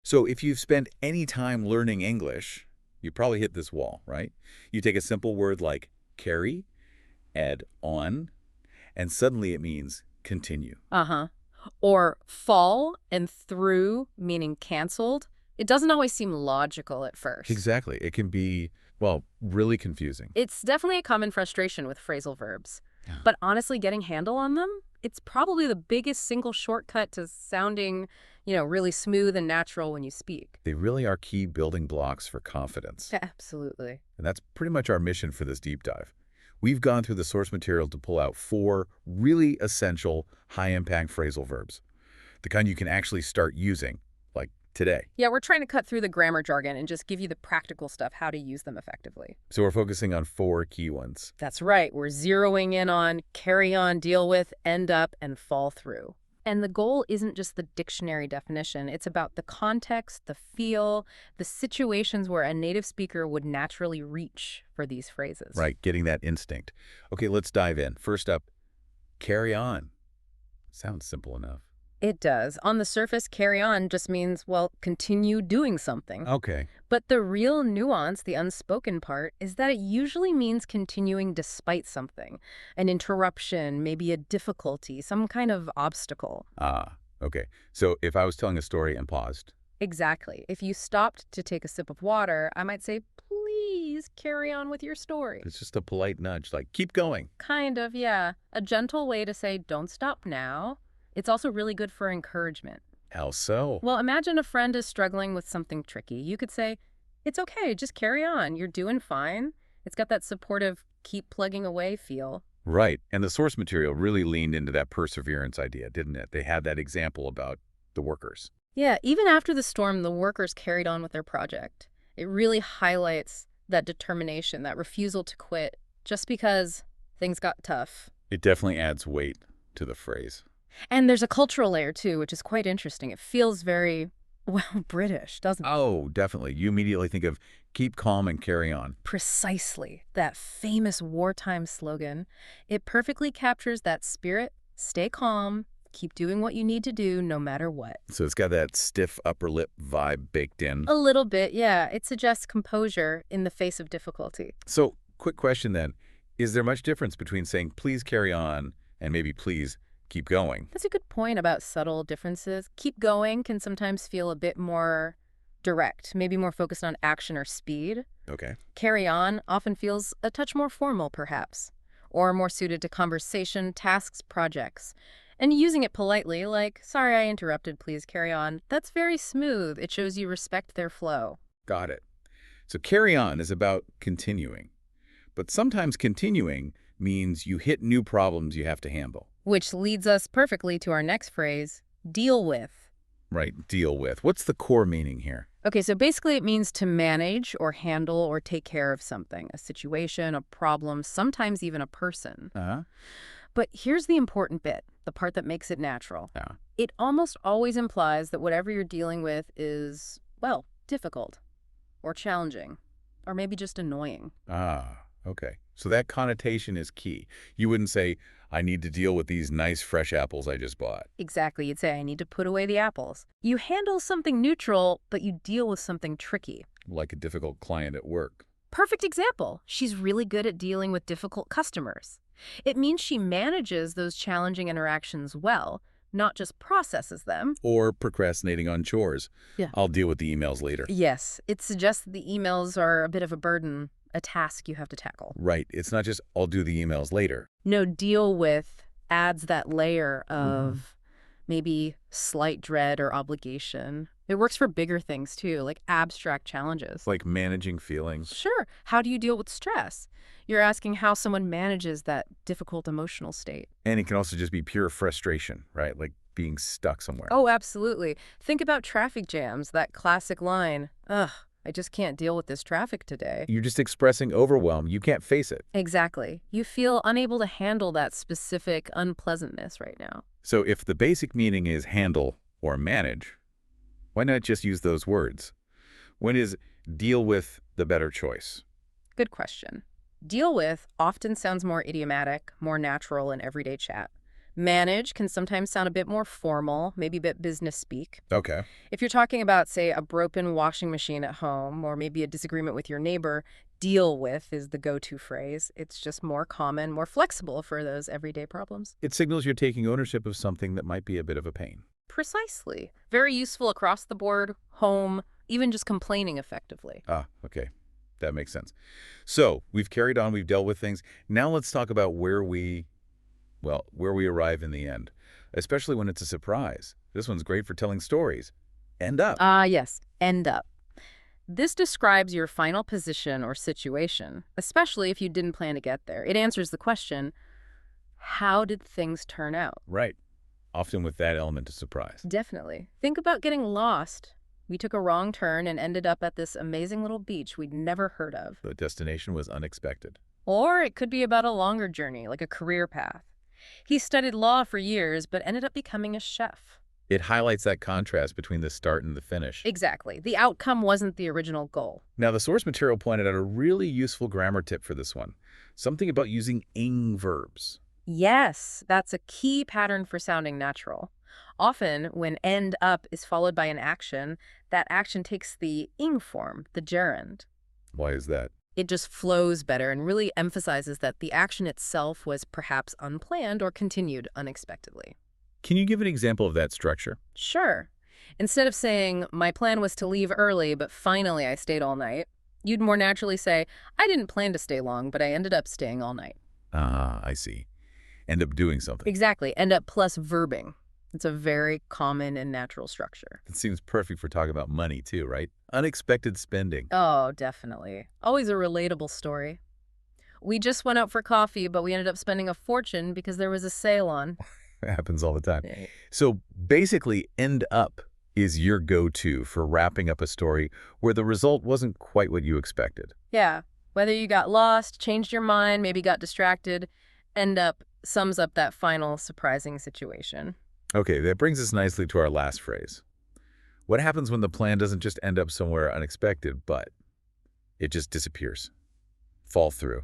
So if you've spent any time learning English, you probably hit this wall, right? You take a simple word like carry, add on, and suddenly it means continue. Uh-huh. Or fall and through, meaning canceled. It doesn't always seem logical at first. Exactly. It can be, well, really confusing. It's definitely a common frustration with phrasal verbs. Yeah. But honestly, getting handle on them, it's probably the biggest single shortcut to sounding, really smooth and natural when you speak. They really are key building blocks for confidence. Absolutely. And that's pretty much our mission for this deep dive. We've gone through the source material to pull out 4 really essential, high-impact phrasal verbs, the kind you can actually start using, like today. Yeah, we're trying to cut through the grammar jargon and just give you the practical stuff, how to use them effectively. So we're focusing on 4 key ones. That's right. We're zeroing in on carry on, deal with, end up, and fall through. And the goal isn't just the dictionary definition. It's about the context, the feel, the situations where a native speaker would naturally reach for these phrases. Right, getting that instinct. Okay, let's dive in. First up, carry on. Sounds simple enough. It does. On the surface, carry on just means, well, continue doing something. Okay. But the real nuance, the unspoken part, is that it usually means continuing despite something. An interruption, maybe a difficulty, some kind of obstacle. Ah, okay. So if I was telling a story and paused. Exactly. If you stopped to take a sip of water, I might say, please carry on with your story. It's just a polite nudge, like, keep going. Kind of, yeah. A gentle way to say, don't stop now. It's also really good for encouragement. How so? Well, imagine a friend is struggling with something tricky. You could say, it's okay, just carry on. You're doing fine. It's got that supportive, keep plugging away feel. Right. And the source material really leaned into that perseverance idea, didn't it? They had that example about the workers. Yeah, even after the storm, the workers carried on with their project. It really highlights that determination, that refusal to quit, just because things got tough. It definitely adds weight to the phrase. And there's a cultural layer, too, which is quite interesting. It feels very, well, British, doesn't it? Oh, definitely. You immediately think of keep calm and carry on. Precisely. That famous wartime slogan. It perfectly captures that spirit. Stay calm. Keep doing what you need to do no matter what. So it's got that stiff upper lip vibe baked in. A little bit, yeah. It suggests composure in the face of difficulty. So, quick question then. Is there much difference between saying please carry on and maybe please keep going? That's a good point about subtle differences. Keep going can sometimes feel a bit more direct, maybe more focused on action or speed. Okay. Carry on often feels a touch more formal, perhaps, or more suited to conversation, tasks, projects. And using it politely, like, sorry I interrupted, please carry on, that's very smooth. It shows you respect their flow. Got it. So carry on is about continuing. But sometimes continuing means you hit new problems you have to handle. Which leads us perfectly to our next phrase, deal with. Right, deal with. What's the core meaning here? Okay, so basically it means to manage or handle or take care of something, a situation, a problem, sometimes even a person. Uh-huh. But here's the important bit, the part that makes it natural. Yeah. It almost always implies that whatever you're dealing with is, well, difficult or challenging or maybe just annoying. Ah, okay. So that connotation is key. You wouldn't say, I need to deal with these nice fresh apples I just bought. Exactly. You'd say, I need to put away the apples. You handle something neutral, but you deal with something tricky. Like a difficult client at work. Perfect example. She's really good at dealing with difficult customers. It means she manages those challenging interactions well, not just processes them. Or procrastinating on chores. Yeah. I'll deal with the emails later. Yes, it suggests that the emails are a bit of a burden, a task you have to tackle. Right. It's not just I'll do the emails later. No, deal with adds that layer of maybe slight dread or obligation. It works for bigger things too, like abstract challenges. Like managing feelings. Sure. How do you deal with stress? You're asking how someone manages that difficult emotional state. And it can also just be pure frustration, right? Like being stuck somewhere. Oh, absolutely. Think about traffic jams, that classic line, ugh, I just can't deal with this traffic today. You're just expressing overwhelm. You can't face it. Exactly. You feel unable to handle that specific unpleasantness right now. So if the basic meaning is handle or manage, why not just use those words? When is deal with the better choice? Good question. Deal with often sounds more idiomatic, more natural in everyday chat. Manage can sometimes sound a bit more formal, maybe a bit business speak. Okay. If you're talking about, say, a broken washing machine at home or maybe a disagreement with your neighbor, deal with is the go-to phrase. It's just more common, more flexible for those everyday problems. It signals you're taking ownership of something that might be a bit of a pain. Precisely. Very useful across the board, home, even just complaining effectively. Ah, okay. That makes sense. So we've carried on, we've dealt with things. Now let's talk about where we arrive in the end, especially when it's a surprise. This one's great for telling stories. End up. Ah, yes. End up. This describes your final position or situation, especially if you didn't plan to get there. It answers the question, how did things turn out? Right. Often with that element of surprise. Definitely. Think about getting lost. We took a wrong turn and ended up at this amazing little beach we'd never heard of. The destination was unexpected. Or it could be about a longer journey, like a career path. He studied law for years, but ended up becoming a chef. It highlights that contrast between the start and the finish. Exactly. The outcome wasn't the original goal. Now, the source material pointed out a really useful grammar tip for this one. Something about using ing verbs. Yes, that's a key pattern for sounding natural. Often, when end up is followed by an action, that action takes the ing form, the gerund. Why is that? It just flows better and really emphasizes that the action itself was perhaps unplanned or continued unexpectedly. Can you give an example of that structure? Sure. Instead of saying, my plan was to leave early, but finally I stayed all night, you'd more naturally say, I didn't plan to stay long, but I ended up staying all night. Ah, I see. End up doing something. Exactly. End up plus verbing. It's a very common and natural structure. It seems perfect for talking about money too, right? Unexpected spending. Oh, definitely. Always a relatable story. We just went out for coffee, but we ended up spending a fortune because there was a sale on. It happens all the time. Right. So basically, end up is your go-to for wrapping up a story where the result wasn't quite what you expected. Yeah. Whether you got lost, changed your mind, maybe got distracted, end up sums up that final surprising situation. Okay, that brings us nicely to our last phrase. What happens when the plan doesn't just end up somewhere unexpected, but it just disappears? Fall through.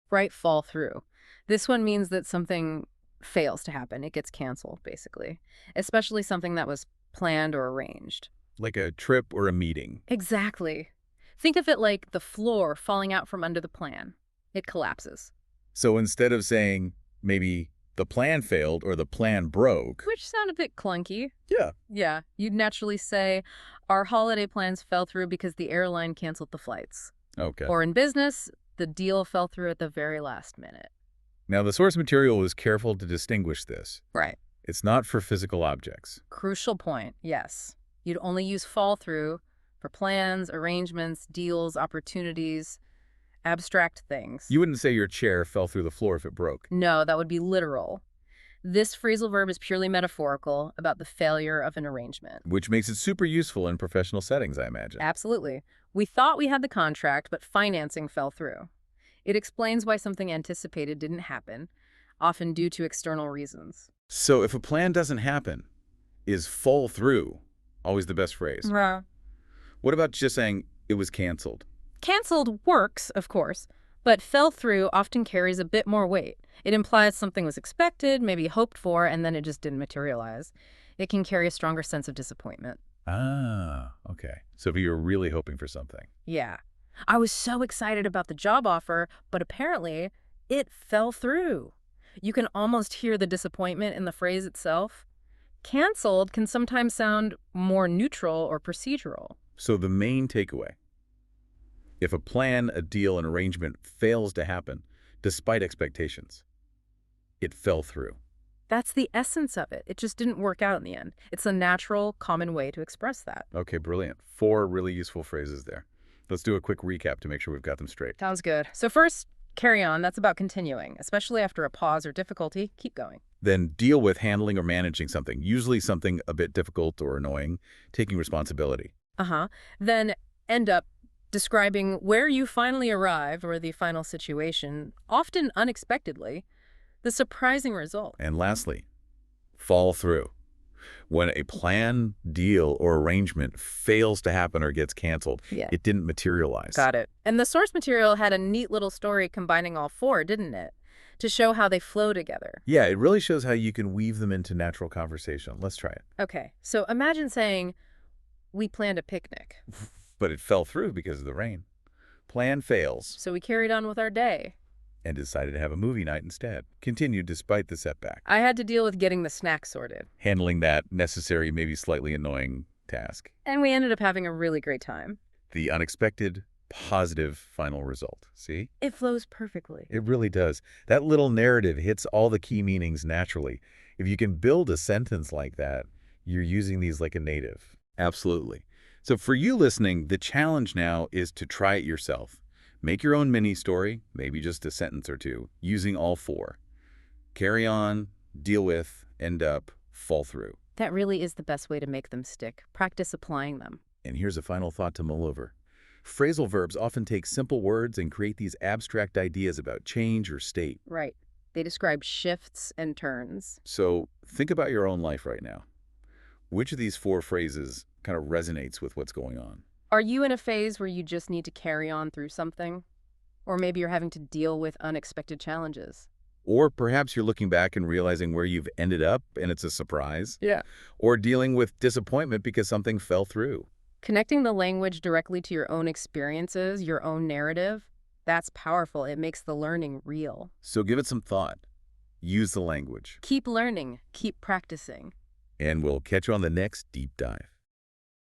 Right, fall through. This one means that something fails to happen. It gets canceled, basically. Especially something that was planned or arranged. Like a trip or a meeting. Exactly. Think of it like the floor falling out from under the plan. It collapses. So instead of saying maybe the plan failed or the plan broke. Which sound a bit clunky. Yeah. Yeah, you'd naturally say, our holiday plans fell through because the airline canceled the flights. Okay. Or in business, the deal fell through at the very last minute. Now, the source material was careful to distinguish this. Right. It's not for physical objects. Crucial point, yes. You'd only use fall through for plans, arrangements, deals, opportunities, abstract things. You wouldn't say your chair fell through the floor if it broke. No, that would be literal. This phrasal verb is purely metaphorical about the failure of an arrangement. Which makes it super useful in professional settings, I imagine. Absolutely. We thought we had the contract, but financing fell through. It explains why something anticipated didn't happen, often due to external reasons. So if a plan doesn't happen, is fall through always the best phrase? Yeah. What about just saying it was canceled? Canceled works, of course, but fell through often carries a bit more weight. It implies something was expected, maybe hoped for, and then it just didn't materialize. It can carry a stronger sense of disappointment. Ah, okay. So if you were really hoping for something. Yeah. I was so excited about the job offer, but apparently it fell through. You can almost hear the disappointment in the phrase itself. Canceled can sometimes sound more neutral or procedural. So the main takeaway, if a plan, a deal, an arrangement fails to happen, despite expectations, it fell through. That's the essence of it. It just didn't work out in the end. It's a natural, common way to express that. Okay, brilliant. 4 really useful phrases there. Let's do a quick recap to make sure we've got them straight. Sounds good. So first, carry on. That's about continuing, especially after a pause or difficulty. Keep going. Then deal with handling or managing something, usually something a bit difficult or annoying, taking responsibility. Then end up describing where you finally arrive or the final situation, often unexpectedly, the surprising result. And lastly, fall through. When a plan, deal, or arrangement fails to happen or gets canceled, Yeah. it didn't materialize. Got it. And the source material had a neat little story combining all 4, didn't it? to show how they flow together. Yeah, it really shows how you can weave them into natural conversation. Let's try it. Okay, so imagine saying, we planned a picnic, But it fell through because of the rain. Plan fails, so we carried on with our day. and decided to have a movie night instead. Continued despite the setback. I had to deal with getting the snacks sorted. Handling that necessary, maybe slightly annoying task. And we ended up having a really great time. The unexpected, positive final result. See? It flows perfectly. It really does. That little narrative hits all the key meanings naturally. If you can build a sentence like that, you're using these like a native. Absolutely. So for you listening, the challenge now is to try it yourself. Make your own mini story, maybe just a sentence or two, using all four. Carry on, deal with, end up, fall through. That really is the best way to make them stick. Practice applying them. And here's a final thought to mull over. Phrasal verbs often take simple words and create these abstract ideas about change or state. Right. They describe shifts and turns. So think about your own life right now. Which of these four phrases kind of resonates with what's going on? Are you in a phase where you just need to carry on through something? Or maybe you're having to deal with unexpected challenges. Or perhaps you're looking back and realizing where you've ended up and it's a surprise. Yeah. Or dealing with disappointment because something fell through. Connecting the language directly to your own experiences, your own narrative, that's powerful. It makes the learning real. So give it some thought. Use the language. Keep learning. Keep practicing. And we'll catch you on the next deep dive.